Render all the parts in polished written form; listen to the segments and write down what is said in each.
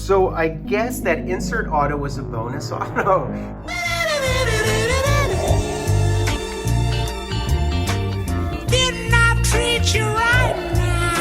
So I guess that insert auto was a bonus auto. Didn't I treat you right now?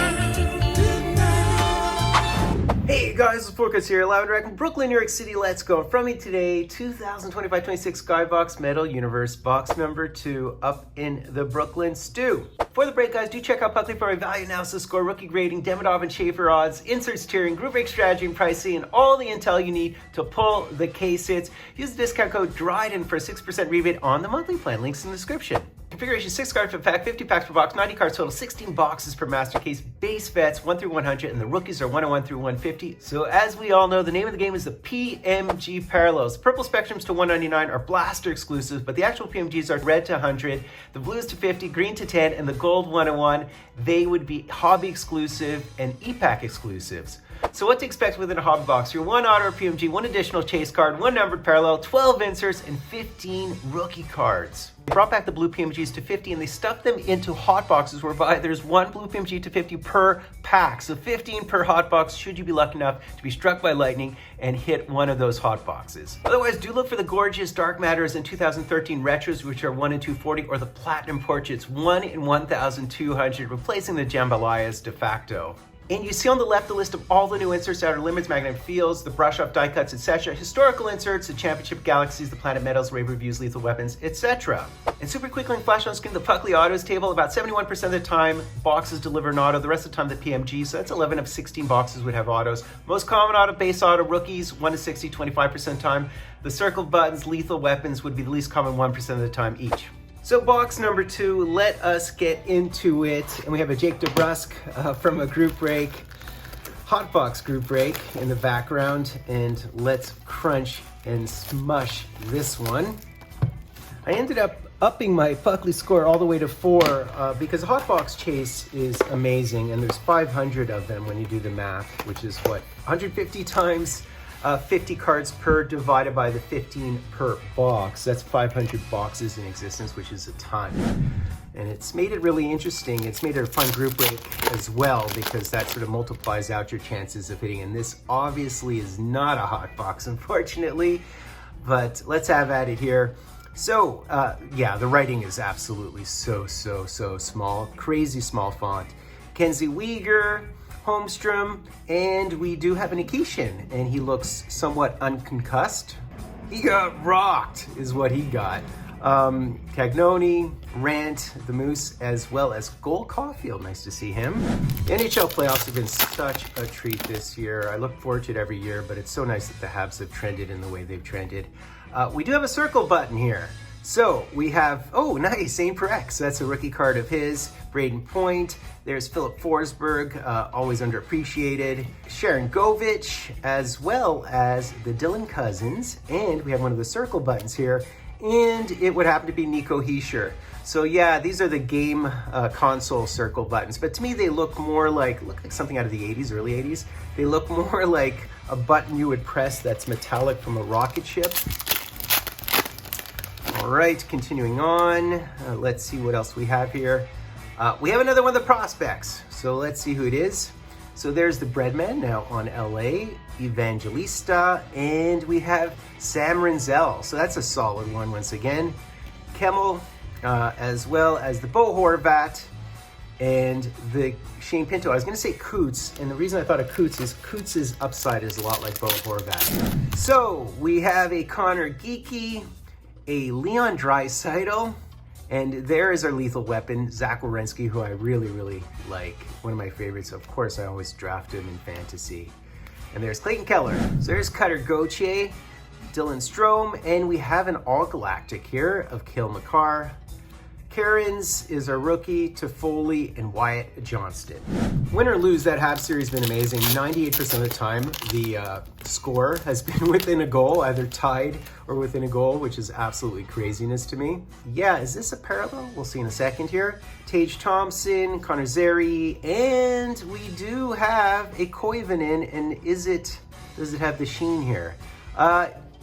Hey guys, it's Focus here, live and direct from Brooklyn, New York City. Let's go. From me today, 2025-26 Skybox Metal Universe box number 2 up in the Brooklyn stew. For the break, guys, do check out Buckley for my value analysis, score, rookie grading, Demidov and Schaefer odds, inserts tiering, group break strategy and pricing, and all the intel you need to pull the case hits. Use the discount code DRYDEN for a 6% rebate on the monthly plan. Links in the description. Configuration 6 cards per pack, 50 packs per box, 90 cards total, 16 boxes per master case, base vets 1 through 100, and the rookies are 101 through 150. So as we all know, the name of the game is the PMG Parallels. Purple Spectrums to 199 are blaster exclusives, but the actual PMGs are red to 100, the blues to 50, green to 10, and the gold 101. They would be hobby exclusive and EPAC exclusives. So what to expect within a hobby box? Your 1 auto or PMG, 1 additional chase card, 1 numbered parallel, 12 inserts, and 15 rookie cards. They brought back the blue PMGs to 50 and they stuffed them into hot boxes whereby there's 1 blue PMG to 50 per pack. So 15 per hot box should you be lucky enough to be struck by lightning and hit one of those hot boxes. Otherwise, do look for the gorgeous Dark Matters and 2013 Retros, which are 1 in 240, or the Platinum Portraits, 1 in 1,200, replacing the Jambalayas de facto. And you see on the left the list of all the new inserts, outer limits, magnetic fields, the brush up die cuts, etc. Historical inserts, the championship galaxies, the planet medals, rave reviews, lethal weapons, etc. And super quickly flash on screen the Buckley autos table. About 71% of the time, boxes deliver an auto. The rest of the time, the PMG. So that's 11 of 16 boxes would have autos. Most common auto, base auto, rookies, 1 to 60, 25% of the time. The circled buttons, lethal weapons would be the least common 1% of the time each. So box number 2, let us get into it. And we have a Jake DeBrusque from a group break, hot box group break in the background. And let's crunch and smush this one. I ended up upping my Buckley score all the way to 4 because a hot box chase is amazing. And there's 500 of them when you do the math, which is what, 150 times 50 cards per divided by the 15 per box. That's 500 boxes in existence, which is a ton. And it's made it really interesting. It's made it a fun group break as well because that sort of multiplies out your chances of hitting. And this obviously is not a hot box, unfortunately, but let's have at it here. So yeah, the writing is absolutely so small, crazy small font. Kenzie Weegar, Holmstrom, and we do have an Akishin, and he looks somewhat unconcussed. He got rocked, is what he got. Cagnoni, Rant, the Moose, as well as Gold Caulfield. Nice to see him. The NHL playoffs have been such a treat this year. I look forward to it every year, but it's so nice that the Habs have trended in the way they've trended. We do have a circle button here. So we have, oh nice, St. Perex, that's a rookie card of his. Braden Point, there's Philip Forsberg, always underappreciated. Sharon Govich, as well as the Dylan Cousins. And we have one of the circle buttons here, and it would happen to be Nico Hischier. So yeah, these are the game console circle buttons, but to me they look more like something out of the 80s, early 80s. They look more like a button you would press that's metallic from a rocket ship. All right, continuing on, let's see what else we have here. We have another one of the prospects, so let's see who it is. So there's the Breadman now on LA, Evangelista, and we have Sam Rinzel. So that's a solid one once again. Kemmel, as well as the Bo Horvat and the Shane Pinto. I was going to say Coots, and the reason I thought of Coots is Coots' upside is a lot like Bo Horvat. So we have a Connor Geeky, a Leon Draisaitl, and there is our lethal weapon, Zach Werenski, who I really like. One of my favorites. Of course, I always draft him in fantasy. And there's Clayton Keller. So there's Cutter Gauthier, Dylan Strome, and we have an all-galactic here of Cale Makar. Karen's is our rookie, Toffoli, and Wyatt Johnston. Win or lose, that half series has been amazing. 98% of the time, the score has been within a goal, either tied or within a goal, which is absolutely craziness to me. Yeah, is this a parallel? We'll see in a second here. Tage Thompson, Connor Zary, and we do have a Koivunen, and does it have the sheen here?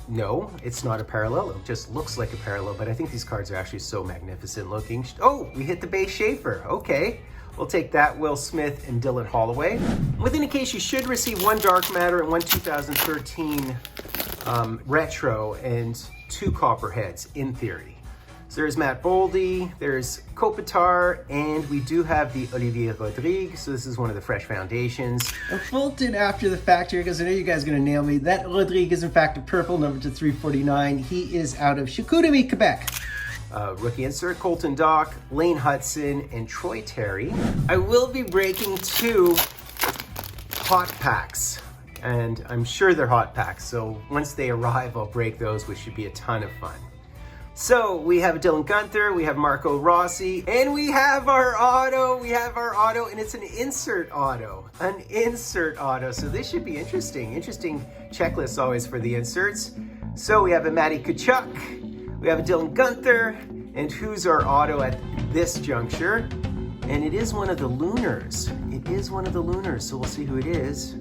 No, it's not a parallel. It just looks like a parallel, but I think these cards are actually so magnificent looking. Oh, we hit the base Schaefer. Okay. We'll take that, Will Smith and Dylan Holloway. Within a case, you should receive one Dark Matter and one 2013 Retro and 2 Copperheads, in theory. So there's Matt Boldy, there's Kopitar, and we do have the Olivier Rodrigue. So this is one of the fresh foundations. I'm Fulton after the fact here because I know you guys are going to nail me. That Rodrigue is in fact a purple, number to 349. He is out of Chicoutimi, Quebec. Rookie insert, Colton Dock, Lane Hudson, and Troy Terry. I will be breaking 2 hot packs, and I'm sure they're hot packs, so once they arrive, I'll break those, which should be a ton of fun. So we have Dylan Gunther, we have Marco Rossi, and we have our auto. And it's an insert auto. So this should be interesting. Interesting checklist always for the inserts. So we have a Matty Tkachuk, we have a Dylan Gunther, and who's our auto at this juncture? And it is one of the Lunars. So we'll see who it is.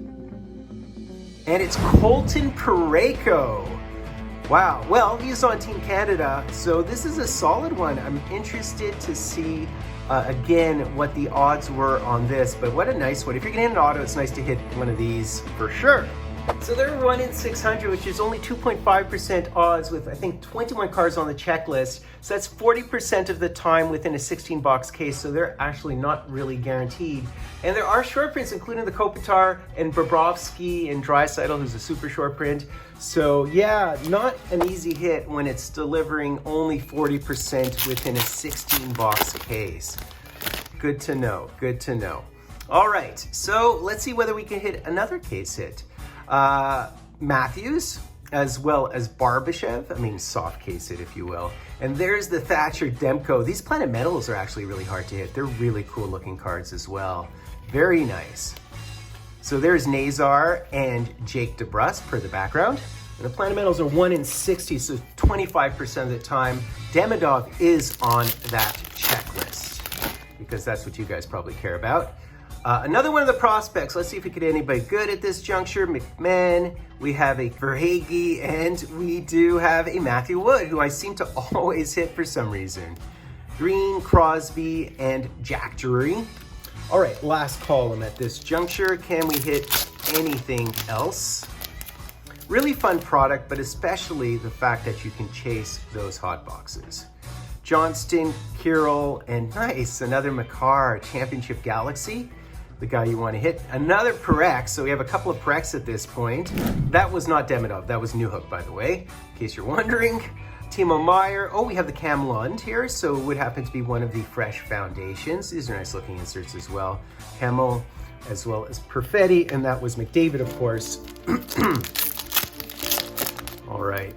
And it's Colton Parayko. Wow, well, he's on Team Canada, so this is a solid one. I'm interested to see, again, what the odds were on this, but what a nice one. If you're gonna hit an auto, it's nice to hit one of these for sure. So they're 1 in 600, which is only 2.5% odds with, I think, 21 cards on the checklist. So that's 40% of the time within a 16-box case, so they're actually not really guaranteed. And there are short prints, including the Kopitar and Bobrovsky and Draisaitl, who's a super short print. So yeah, not an easy hit when it's delivering only 40% within a 16-box case. Good to know, good to know. All right, so let's see whether we can hit another case hit. Matthews, as well as Barbashev, I mean soft case hit if you will. And there's the Thatcher Demko. These Planet Metals are actually really hard to hit. They're really cool looking cards as well. Very nice. So there's Nazar and Jake DeBrusk per the background. And the Planet Metals are 1 in 60, so 25% of the time. Demidov is on that checklist because that's what you guys probably care about. Another one of the prospects, let's see if we get anybody good at this juncture. McMahon, we have a Verhage, and we do have a Matthew Wood, who I seem to always hit for some reason. Green, Crosby, and Jack Drury. All right, last column at this juncture. Can we hit anything else? Really fun product, but especially the fact that you can chase those hot boxes. Johnston, Kirill, and nice, another Makar, Championship Galaxy. The guy you want to hit. Another Parex, so we have a couple of Parex at this point. That was not Demidov, that was Newhook, by the way, in case you're wondering. Timo Meyer, oh, we have the Cam Lund here, so it would happen to be one of the fresh foundations. These are nice looking inserts as well. Hamill, as well as Perfetti, and that was McDavid, of course. All right.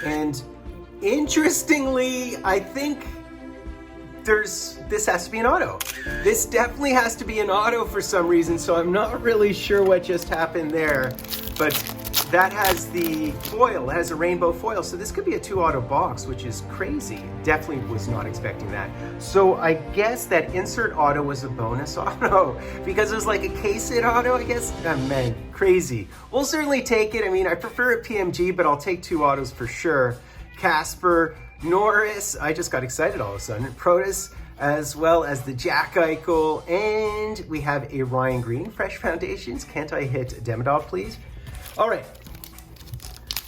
And interestingly, I think this has to be an auto. This definitely has to be an auto for some reason, so I'm not really sure what just happened there. But that has the foil, it has a rainbow foil, so this could be a 2-auto box, which is crazy. Definitely was not expecting that. So I guess that insert auto was a bonus auto, because it was like a case hit auto, I guess. Oh, man, crazy. We'll certainly take it. I mean, I prefer a PMG, but I'll take 2 autos for sure. Casper, Norris, I just got excited all of a sudden. Protus, as well as the Jack Eichel, and we have a Ryan Green, Fresh Foundations. Can't I hit Demidov, please? All right.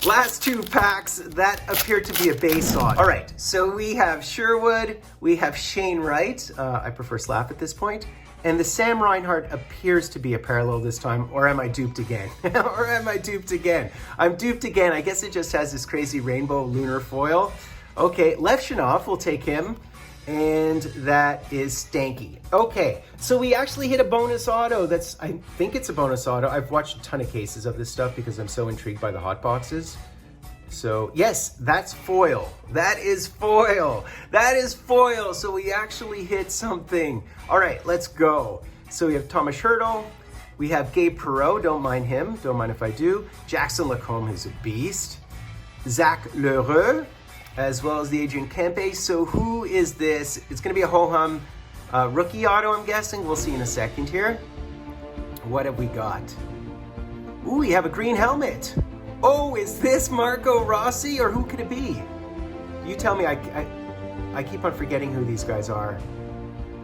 Last 2 packs that appear to be a base on. All right, so we have Sherwood, we have Shane Wright. I prefer Slap at this point. And the Sam Reinhart appears to be a parallel this time, or am I duped again? Or am I duped again? I'm duped again. I guess it just has this crazy rainbow lunar foil. Okay, Levshinov, we'll take him. And that is Stanky. Okay, so we actually hit a bonus auto. I think it's a bonus auto. I've watched a ton of cases of this stuff because I'm so intrigued by the hot boxes. So yes, that's foil. That is foil. That is foil. So we actually hit something. All right, let's go. So we have Thomas Hertl. We have Gabe Perreault. Don't mind him. Don't mind if I do. Jackson Lacombe, who's a beast. Zach Lheureux, as well as the Adrian Kempe. So who is this? It's going to be a ho-hum rookie auto, I'm guessing. We'll see in a second here. What have we got? Ooh, we have a green helmet. Oh, is this Marco Rossi, or who could it be? You tell me. I keep on forgetting who these guys are.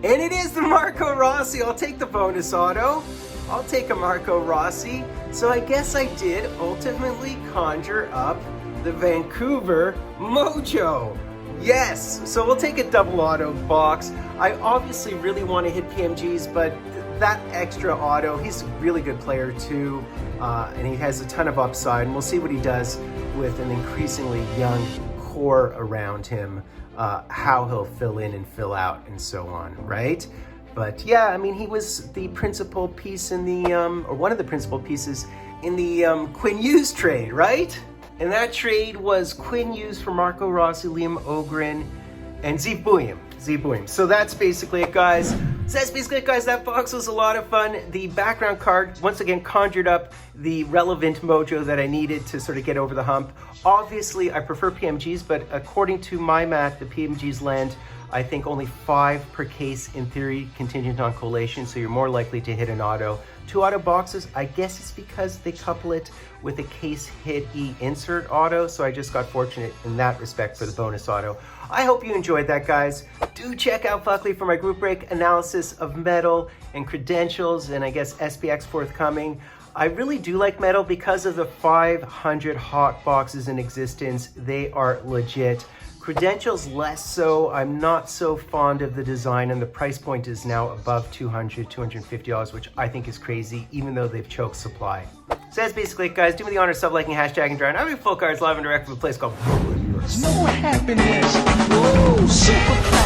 And it is the Marco Rossi. I'll take the bonus auto. I'll take a Marco Rossi. So I guess I did ultimately conjure up the Vancouver Mojo. Yes, so we'll take a double auto box. I obviously really want to hit PMGs, but that extra auto, he's a really good player too, and he has a ton of upside, and we'll see what he does with an increasingly young core around him, how he'll fill in and fill out and so on, right? But yeah, I mean, he was the principal piece in the, or one of the principal pieces in the Quinn Hughes trade, right? And that trade was Quinn Hughes for Marco Rossi, Liam Ogren, and Zeev Buium. So that's basically it, guys. That box was a lot of fun. The background card, once again, conjured up the relevant mojo that I needed to sort of get over the hump. Obviously, I prefer PMGs, but according to my math, the PMGs land, I think, only 5 per case in theory, contingent on collation, so you're more likely to hit an auto. 2 auto boxes, I guess it's because they couple it with a case hit insert auto, so I just got fortunate in that respect for the bonus auto. I hope you enjoyed that, guys. Do check out Buckley for my group break analysis of Metal and Credentials, and I guess SPX forthcoming. I really do like Metal because of the 500 hot boxes in existence. They are legit. Credentials less so. I'm not so fond of the design, and the price point is now above $200, $250, which I think is crazy, even though they've choked supply. So that's basically it, guys. Do me the honor of sub-liking, hashtagging, drawing. I'm doing full cards live and direct from a place called No happiness. Woo, super